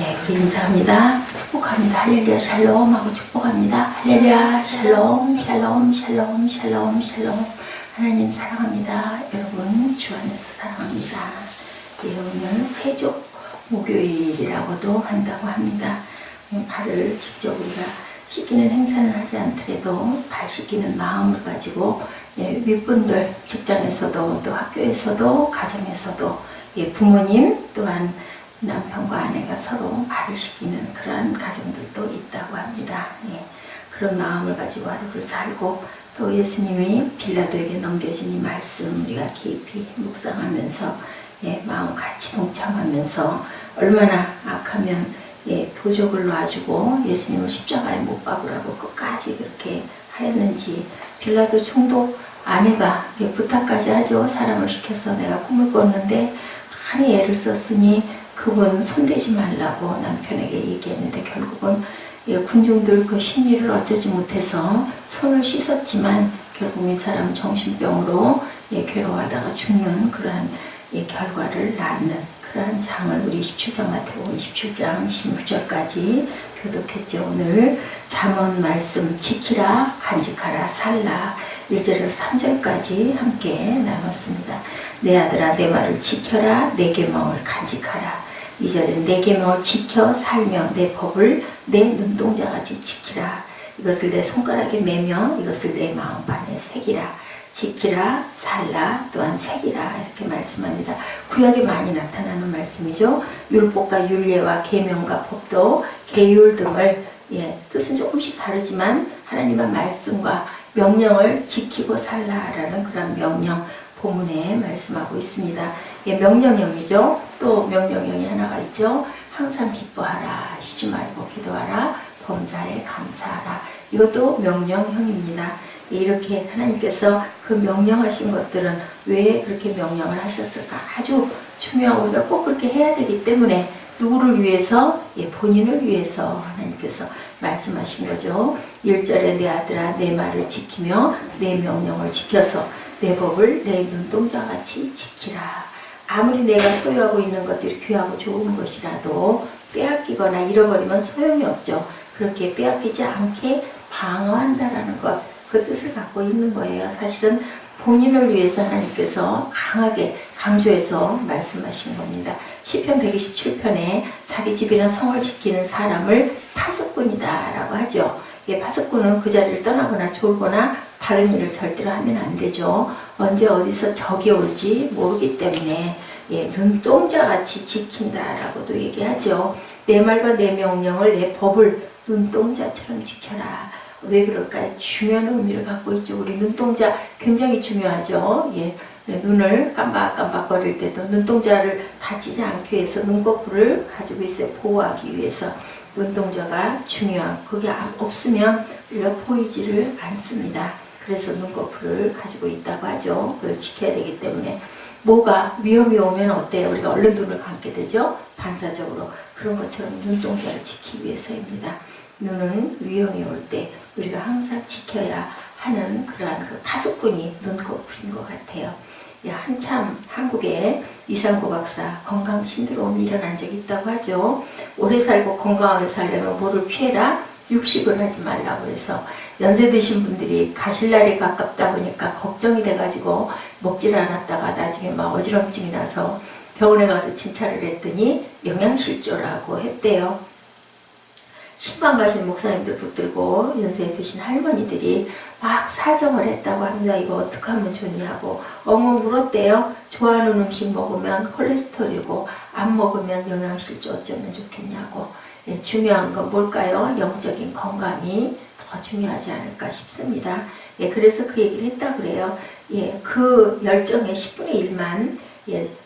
예, 우리 인사합니다. 축복합니다. 할렐루야 샬롬 하고 축복합니다. 할렐루야 샬롬 샬롬 샬롬 샬롬 샬롬. 하나님 사랑합니다. 여러분 주 안에서 사랑합니다. 예, 오늘 세족 목요일이라고도 한다고 합니다. 발을 직접 우리가 씻기는 행사는 하지 않더라도 발 씻기는 마음을 가지고 윗분들 직장에서도 또 학교에서도 가정에서도 부모님 또한 남편과 아내가 서로 발을 씻기는 그러한 가정들도 있다고 합니다. 그런 마음을 가지고 하루를 살고 또 예수님이 빌라도에게 넘겨진 이 말씀 우리가 깊이 묵상하면서 마음 같이 동참하면서 얼마나 악하면 도적을 놔주고 예수님을 십자가에 못 박으라고 끝까지 그렇게 하였는지 빌라도 총독 아내가 부탁까지 하죠. 사람을 시켜서 내가 꿈을 꿨는데 많이 애를 썼으니 그분 손대지 말라고 남편에게 얘기했는데 결국은 군중들 그 심리를 어쩌지 못해서 손을 씻었지만 결국 이 사람 정신병으로 괴로워하다가 죽는 그러한 결과를 낳는 그러한 장을 우리 27장 마태복음 27장 16절까지 교독했죠. 오늘 잠언 말씀 지키라 간직하라 살라 1절에서 3절까지 함께 나눴습니다. 내 아들아 내 말을 지켜라 내 계명을 간직하라 2절에 내 계명을 지켜 살며 내 법을 내 눈동자같이 지키라 이것을 내 손가락에 매며 이것을 내 마음판에 새기라 지키라 살라 또한 새기라 이렇게 말씀합니다. 구약에 많이 나타나는 말씀이죠. 율법과 율례와 계명과 법도 계율 등을 뜻은 조금씩 다르지만 하나님의 말씀과 명령을 지키고 살라라는 그런 명령 본문에 말씀하고 있습니다. 명령형이죠. 또 명령형이 하나가 있죠. 항상 기뻐하라 쉬지 말고 기도하라 범사에 감사하라 이것도 명령형입니다. 이렇게 하나님께서 그 명령하신 것들은 왜 그렇게 명령을 하셨을까? 아주 중요하고 우리가 꼭 그렇게 해야 되기 때문에 누구를 위해서? 본인을 위해서 하나님께서 말씀하신 거죠. 1절에 내 아들아 내 말을 지키며 내 명령을 지켜서 내 법을 내 눈동자같이 지키라. 아무리 내가 소유하고 있는 것들이 귀하고 좋은 것이라도 빼앗기거나 잃어버리면 소용이 없죠. 그렇게 빼앗기지 않게 방어한다라는 것, 그 뜻을 갖고 있는 거예요. 사실은 본인을 위해서 하나님께서 강하게 강조해서 말씀하신 겁니다. 시편 127편에 자기 집이나 성을 지키는 사람을 파수꾼이다 라고 하죠. 파수꾼은 그 자리를 떠나거나 졸거나 다른 일을 절대로 하면 안 되죠. 언제 어디서 적이 올지 모르기 때문에 눈동자같이 지킨다라고도 얘기하죠. 내 말과 내 명령을 내 법을 눈동자처럼 지켜라. 왜 그럴까요? 중요한 의미를 갖고 있죠. 우리 눈동자 굉장히 중요하죠. 눈을 깜박깜박거릴 때도 눈동자를 다치지 않기 위해서 눈꺼풀을 가지고 있어요. 보호하기 위해서 눈동자가 중요한 그게 없으면 우리가 보이지를 않습니다. 그래서 눈꺼풀을 가지고 있다고 하죠. 그걸 지켜야 되기 때문에 뭐가 위험이 오면 어때요? 우리가 얼른 눈을 감게 되죠. 반사적으로 그런 것처럼 눈동자를 지키기 위해서입니다. 눈은 위험이 올 때 우리가 항상 지켜야 하는 그러한 그 파수꾼이 눈꺼풀인 것 같아요. 한참 한국에 이상고 박사 건강 신드롬이 일어난 적이 있다고 하죠. 오래 살고 건강하게 살려면 뭐를 피해라? 육식을 하지 말라고 해서 연세 드신 분들이 가실 날이 가깝다 보니까 걱정이 돼가지고 먹질 않았다가 나중에 막 어지럼증이 나서 병원에 가서 진찰을 했더니 영양실조라고 했대요. 신방 가신 목사님들 붙들고 연세 드신 할머니들이 막 사정을 했다고 합니다. 이거 어떻게 하면 좋냐고 엉엉 물었대요. 좋아하는 음식 먹으면 콜레스테롤이고 안 먹으면 영양실조 어쩌면 좋겠냐고. 중요한 건 뭘까요? 영적인 건강이 더 중요하지 않을까 싶습니다. 그래서 그 얘기를 했다 그래요. 그 열정의 10분의 1만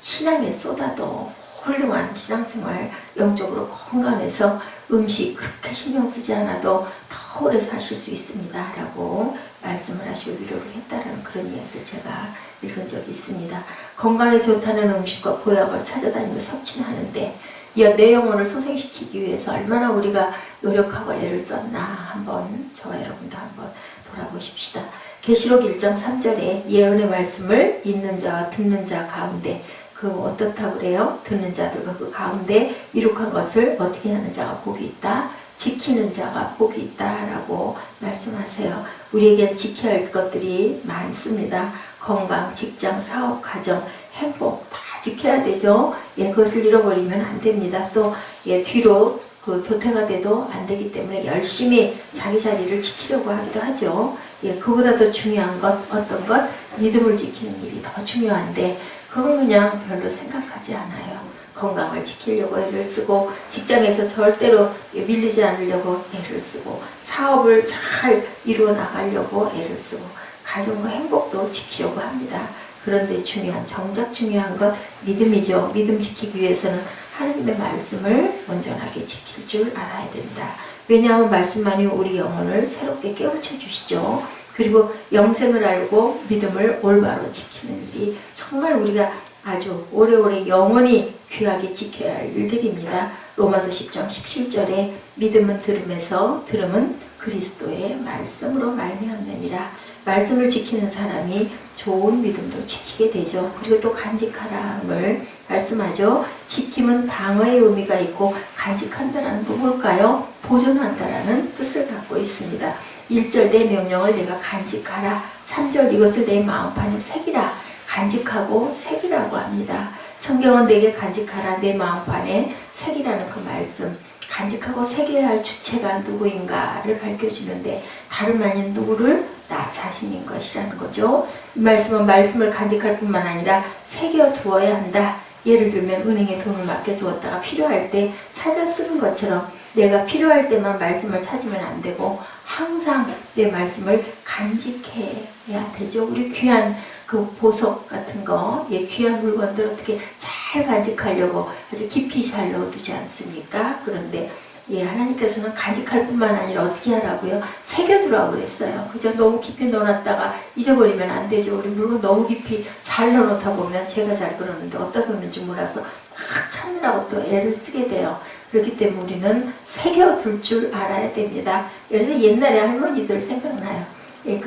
신앙에 쏟아도 훌륭한 신앙생활 영적으로 건강해서 음식 그렇게 신경 쓰지 않아도 더 오래 사실 수 있습니다 라고 말씀을 하시고 위로를 했다는 그런 이야기를 제가 읽은 적이 있습니다. 건강에 좋다는 음식과 보약을 찾아다니며 섭취는 하는데 내 영혼을 소생시키기 위해서 얼마나 우리가 노력하고 애를 썼나 한번 저와 여러분도 한번 돌아보십시다. 계시록 1장 3절에 예언의 말씀을 읽는 자와 듣는 자 가운데 그 어떻다고 그래요? 듣는 자들과 그 가운데 이룩한 것을 어떻게 하는 자가 복이 있다. 지키는 자가 복이 있다라고 말씀하세요. 우리에겐 지켜야 할 것들이 많습니다. 건강, 직장, 사업, 가정, 행복 다 지켜야 되죠. 예, 그것을 잃어버리면 안 됩니다. 또 예, 뒤로 그 도태가 돼도 안 되기 때문에 열심히 자기 자리를 지키려고 하기도 하죠. 예, 그보다 더 중요한 것, 어떤 것? 믿음을 지키는 일이 더 중요한데 그걸 그냥 별로 생각하지 않아요. 건강을 지키려고 애를 쓰고 직장에서 절대로 밀리지 않으려고 애를 쓰고 사업을 잘 이루어 나가려고 애를 쓰고 가정과 행복도 지키려고 합니다. 그런데 정작 중요한 것 믿음이죠. 믿음 지키기 위해서는 하나님의 말씀을 온전하게 지킬 줄 알아야 된다. 왜냐하면 말씀만이 우리 영혼을 새롭게 깨우쳐 주시죠. 그리고 영생을 알고 믿음을 올바로 지키는 일이 정말 우리가 아주 오래오래 영원히 귀하게 지켜야 할 일들입니다. 로마서 10장 17절에 믿음은 들음에서 들음은 그리스도의 말씀으로 말미암느니라. 말씀을 지키는 사람이 좋은 믿음도 지키게 되죠. 그리고 또 간직하라를 말씀하죠. 지킴은 방어의 의미가 있고 간직한다라는 건 뭘까요? 보존한다라는 뜻을 갖고 있습니다. 1절 내 명령을 내가 간직하라. 3절 이것을 내 마음판에 새기라. 간직하고 새기라고 합니다. 성경은 내게 간직하라 내 마음판에 새기라는 그 말씀. 간직하고 새겨야 할 주체가 누구인가를 밝혀주는데 다름 아닌 누구를? 나 자신인 것이라는 거죠. 이 말씀은 말씀을 간직할 뿐만 아니라 새겨두어야 한다. 예를 들면 은행에 돈을 맡겨두었다가 필요할 때 찾아 쓰는 것처럼 내가 필요할 때만 말씀을 찾으면 안 되고 항상 내 말씀을 간직해야 되죠. 우리 귀한 그 보석 같은 거, 예, 귀한 물건들 어떻게 잘 간직하려고 아주 깊이 잘 넣어두지 않습니까? 그런데 예, 하나님께서는 간직할 뿐만 아니라 어떻게 하라고요? 새겨두라고 그랬어요. 그저 너무 깊이 넣어놨다가 잊어버리면 안 되죠. 우리 물건 너무 깊이 잘 넣어놓다 보면 제가 잘 그러는데 어디다 뒀는지 몰라서 막 찾느라고 또 애를 쓰게 돼요. 그렇기 때문에 우리는 새겨둘 줄 알아야 됩니다. 그래서 옛날에 할머니들 생각나요. 예,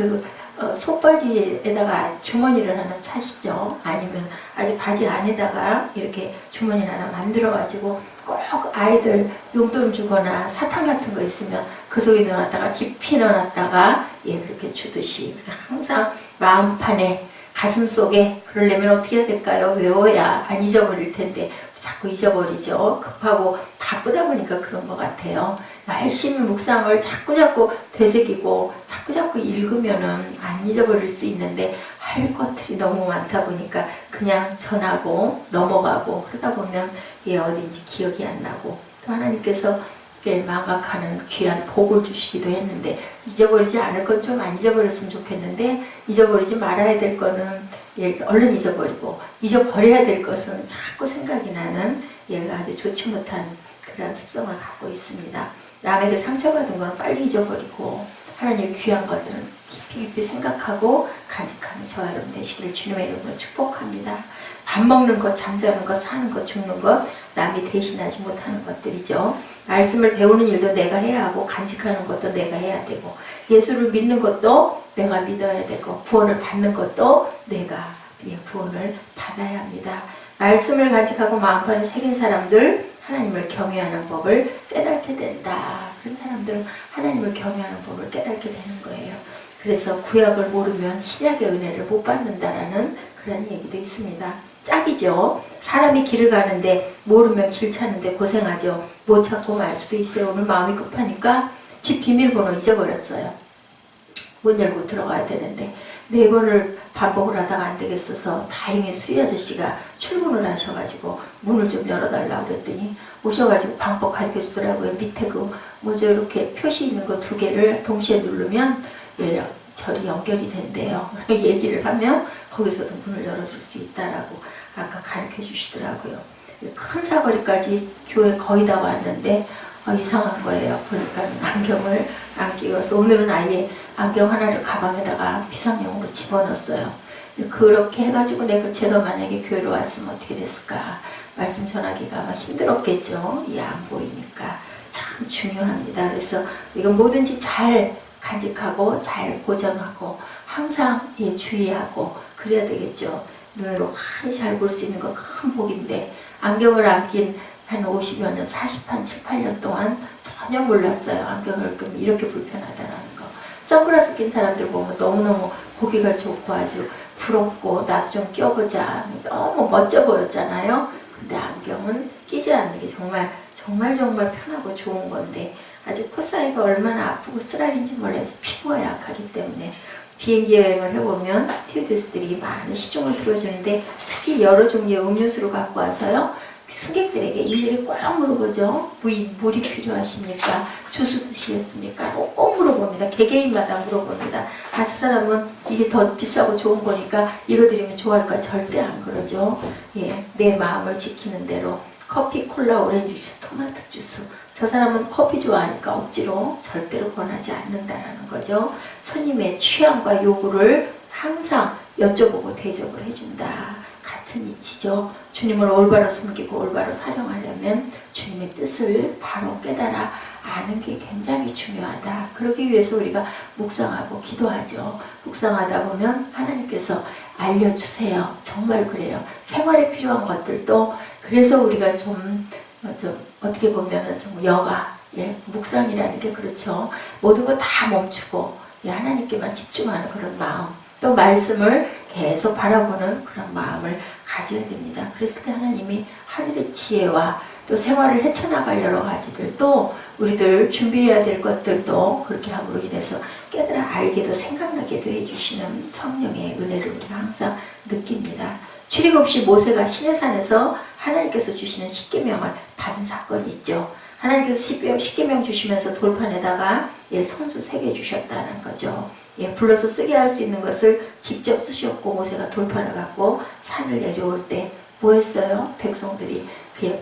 속바지에다가 주머니를 하나 차시죠. 아니면 아주 바지 안에다가 이렇게 주머니를 하나 만들어가지고 꼭 아이들 용돈 주거나 사탕 같은 거 있으면 그 속에 넣어놨다가 깊이 넣어놨다가 예, 그렇게 주듯이 항상 마음판에 가슴 속에 그러려면 어떻게 해야 될까요? 외워야 안 잊어버릴 텐데 자꾸 잊어버리죠. 급하고 바쁘다 보니까 그런 것 같아요. 열심히 묵상을 자꾸자꾸 되새기고 자꾸자꾸 읽으면은 안 잊어버릴 수 있는데 할 것들이 너무 많다 보니까 그냥 전하고 넘어가고 그러다 보면 예, 어딘지 기억이 안 나고 또 하나님께서 망각하는 귀한 복을 주시기도 했는데 잊어버리지 않을 건 좀 안 잊어버렸으면 좋겠는데 잊어버리지 말아야 될 거는 예, 얼른 잊어버리고 잊어버려야 될 것은 자꾸 생각이 나는 얘가 아주 좋지 못한 그런 습성을 갖고 있습니다. 남에게 상처받은 거는 빨리 잊어버리고 하나님의 귀한 것들은 깊이 생각하고 간직하는 저와 여러분 되시기를 주님의 이름으로 축복합니다. 밥 먹는 것, 잠자는 것, 사는 것, 죽는 것 남이 대신하지 못하는 것들이죠. 말씀을 배우는 일도 내가 해야 하고 간직하는 것도 내가 해야 되고 예수를 믿는 것도 내가 믿어야 되고 구원을 받는 것도 내가 구원을 받아야 합니다. 말씀을 간직하고 마음판에 새긴 사람들 하나님을 경외하는 법을 깨닫게 된다. 그런 사람들은 하나님을 경외하는 법을 깨닫게 되는 거예요. 그래서 구약을 모르면 신약의 은혜를 못 받는다라는 그런 얘기도 있습니다. 짝이죠. 사람이 길을 가는데 모르면 길 찾는데 고생하죠. 못 찾고 말 수도 있어요. 오늘 마음이 급하니까 집 비밀번호 잊어버렸어요. 문 열고 들어가야 되는데 4번을 반복을 하다가 안 되겠어서 다행히 수희 아저씨가 출근을 하셔가지고 문을 좀 열어달라고 그랬더니 오셔가지고 방법 가르쳐 주더라고요. 밑에 이렇게 표시 있는 거 2개를 동시에 누르면 예, 절이 연결이 된대요. 얘기를 하면 거기서도 문을 열어줄 수 있다라고 아까 가르쳐 주시더라고요. 큰 사거리까지 교회 거의 다 왔는데 이상한 거예요. 보니까 안경을 안 끼워서 오늘은 아예 안경 하나를 가방에다가 비상용으로 집어넣었어요. 그렇게 해가지고 제가 만약에 교회로 왔으면 어떻게 됐을까? 말씀 전하기가 아마 힘들었겠죠. 안 보이니까. 참 중요합니다. 그래서 이건 뭐든지 잘 간직하고 잘 보존하고 항상 주의하고 그래야 되겠죠. 눈으로 많이 잘 볼 수 있는 거 큰 복인데 안경을 안 낀 한 50여 년, 40한 7, 8년 동안 전혀 몰랐어요. 안경을 끼면 이렇게 불편하다라는 거. 선글라스 낀 사람들 보면 너무너무 보기가 좋고 아주 부럽고 나도 좀 껴보자. 너무 멋져 보였잖아요. 근데 안경은 끼지 않는 게 정말 편하고 좋은 건데 아주 코 사이가 얼마나 아프고 쓰라린지 몰라요. 피부가 약하기 때문에. 비행기 여행을 해보면 스튜어디스들이 많은 시중을 들어주는데 특히 여러 종류의 음료수를 갖고 와서요. 승객들에게 일일이 꼭 물어보죠. 물이 필요하십니까? 주스 드시겠습니까? 꼭 물어봅니다. 개개인마다 물어봅니다. 아, 저 사람은 이게 더 비싸고 좋은 거니까 이거 드리면 좋아할까? 절대 안 그러죠. 예, 내 마음을 지키는 대로 커피, 콜라, 오렌지 주스, 토마토 주스. 저 사람은 커피 좋아하니까 억지로 절대로 권하지 않는다라는 거죠. 손님의 취향과 요구를 항상 여쭤보고 대접을 해준다. 같은 이치죠. 주님을 올바로 숨기고 올바로 사랑하려면 주님의 뜻을 바로 깨달아 아는 게 굉장히 중요하다. 그러기 위해서 우리가 묵상하고 기도하죠. 묵상하다 보면 하나님께서 알려주세요. 정말 그래요. 생활에 필요한 것들도 그래서 우리가 좀 어떻게 보면 좀 여가, 예, 묵상이라는 게 그렇죠. 모든 거 다 멈추고 예, 하나님께만 집중하는 그런 마음, 또 말씀을 계속 바라보는 그런 마음을 가져야 됩니다. 그랬을 때 하나님이 하늘의 지혜와 또 생활을 헤쳐나갈 여러 가지들 또 우리들 준비해야 될 것들도 그렇게 함으로 인해서 깨달아 알게도 생각나게도 해주시는 성령의 은혜를 우리가 항상 느낍니다. 출입 없이 모세가 시내산에서 하나님께서 주시는 십계명을 받은 사건이 있죠. 하나님께서 십계명 주시면서 돌판에다가 예, 손수 새겨 주셨다는 거죠. 예, 불러서 쓰게 할 수 있는 것을 직접 쓰셨고 모세가 돌판을 갖고 산을 내려올 때 뭐 했어요? 백성들이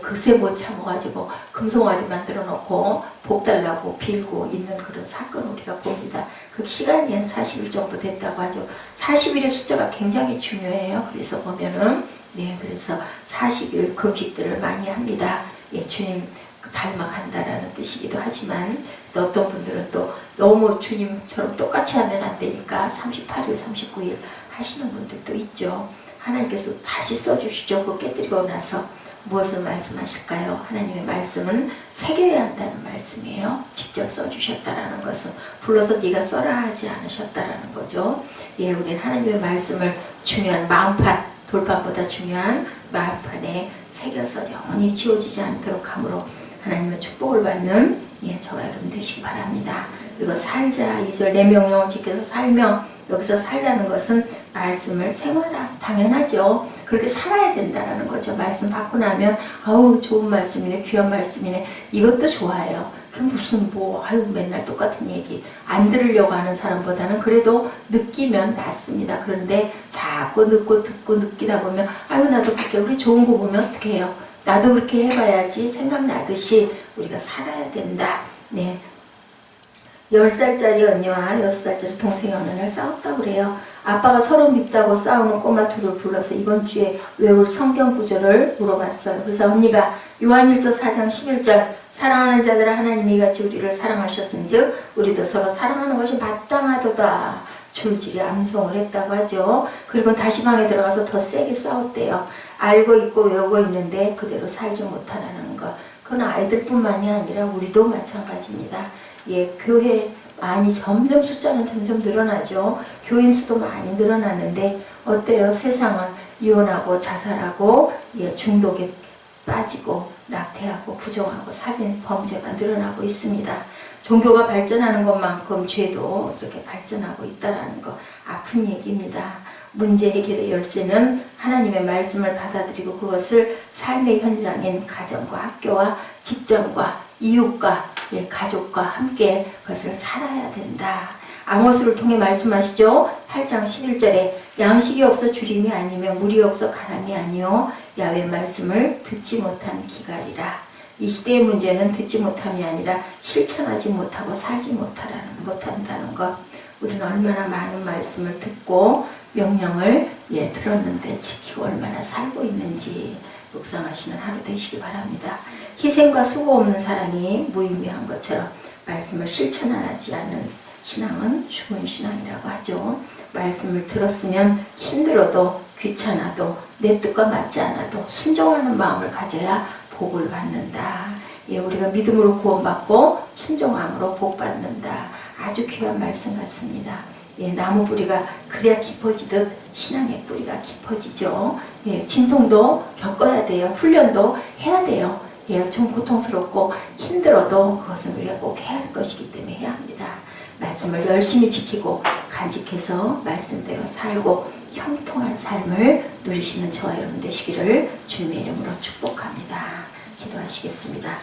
그새 못 참아가지고 금송아지 만들어 놓고 복 달라고 빌고 있는 그런 사건을 우리가 봅니다. 그 시간이 한 40일 정도 됐다고 하죠. 40일의 숫자가 굉장히 중요해요. 그래서 보면은 네, 그래서 40일 금식들을 많이 합니다. 예, 주님 닮아간다라는 뜻이기도 하지만 또 어떤 분들은 또 너무 주님처럼 똑같이 하면 안 되니까 38일, 39일 하시는 분들도 있죠. 하나님께서 다시 써주시죠. 그거 깨뜨리고 나서 무엇을 말씀하실까요? 하나님의 말씀은 새겨야 한다는 말씀이에요. 직접 써주셨다라는 것은 불러서 네가 써라 하지 않으셨다라는 거죠. 예, 우리는 하나님의 말씀을 중요한 마음판, 돌판보다 중요한 마음판에 새겨서 영원히 지워지지 않도록 함으로 하나님의 축복을 받는 예, 저와 여러분 되시기 바랍니다. 그리고 살자 2절 내 명령을 지켜서 살며 여기서 살자는 것은 말씀을 생활하 당연하죠. 그렇게 살아야 된다는 거죠. 말씀 받고 나면 아우 좋은 말씀이네 귀한 말씀이네 이것도 좋아요. 그 무슨 아유 맨날 똑같은 얘기 안 들으려고 하는 사람보다는 그래도 느끼면 낫습니다. 그런데 자꾸 듣고 느끼다 보면 아유 나도 그렇게 우리 좋은 거 보면 어떻게 해요? 나도 그렇게 해봐야지 생각나듯이 우리가 살아야 된다. 네. 10살짜리 언니와 6살짜리 동생이 어느 날 싸웠다고 그래요. 아빠가 서로 밉다고 싸우는 꼬마 둘을 불러서 이번 주에 외울 성경 구절을 물어봤어요. 그래서 언니가 요한일서 4장 11절 사랑하는 자들아 하나님이 같이 우리를 사랑하셨은즉 우리도 서로 사랑하는 것이 마땅하도다. 줄줄이 암송을 했다고 하죠. 그리고 다시 방에 들어가서 더 세게 싸웠대요. 알고 있고 외우고 있는데 그대로 살지 못하는 것. 그건 아이들뿐만이 아니라 우리도 마찬가지입니다. 예, 교회 많이 점점 숫자는 점점 늘어나죠. 교인 수도 많이 늘어나는데 어때요? 세상은 이혼하고 자살하고 예, 중독에 빠지고 낙태하고 부정하고 살인 범죄가 늘어나고 있습니다. 종교가 발전하는 것만큼 죄도 이렇게 발전하고 있다는 거 아픈 얘기입니다. 문제 해결의 열쇠는 하나님의 말씀을 받아들이고 그것을 삶의 현장인 가정과 학교와 직장과 이웃과 예, 가족과 함께 그것을 살아야 된다. 아모스를 통해 말씀하시죠. 8장 11절에 양식이 없어 주림이 아니며 물이 없어 가람이 아니요 야훼 말씀을 듣지 못한 기갈이라. 이 시대의 문제는 듣지 못함이 아니라 실천하지 못하고 살지 못한다는 것. 우리는 얼마나 많은 말씀을 듣고 명령을 예, 들었는데 지키고 얼마나 살고 있는지 묵상하시는 하루 되시기 바랍니다. 희생과 수고 없는 사랑이 무의미한 것처럼 말씀을 실천하지 않는 신앙은 죽은 신앙이라고 하죠. 말씀을 들었으면 힘들어도 귀찮아도 내 뜻과 맞지 않아도 순종하는 마음을 가져야 복을 받는다. 예, 우리가 믿음으로 구원받고 순종함으로 복 받는다. 아주 귀한 말씀 같습니다. 예, 나무 뿌리가 그래야 깊어지듯 신앙의 뿌리가 깊어지죠. 예, 진통도 겪어야 돼요. 훈련도 해야 돼요. 예, 좀 고통스럽고 힘들어도 그것은 우리가 꼭 해야 할 것이기 때문에 해야 합니다. 말씀을 열심히 지키고 간직해서 말씀대로 살고 형통한 삶을 누리시는 저와 여러분 되시기를 주님의 이름으로 축복합니다. 기도하시겠습니다.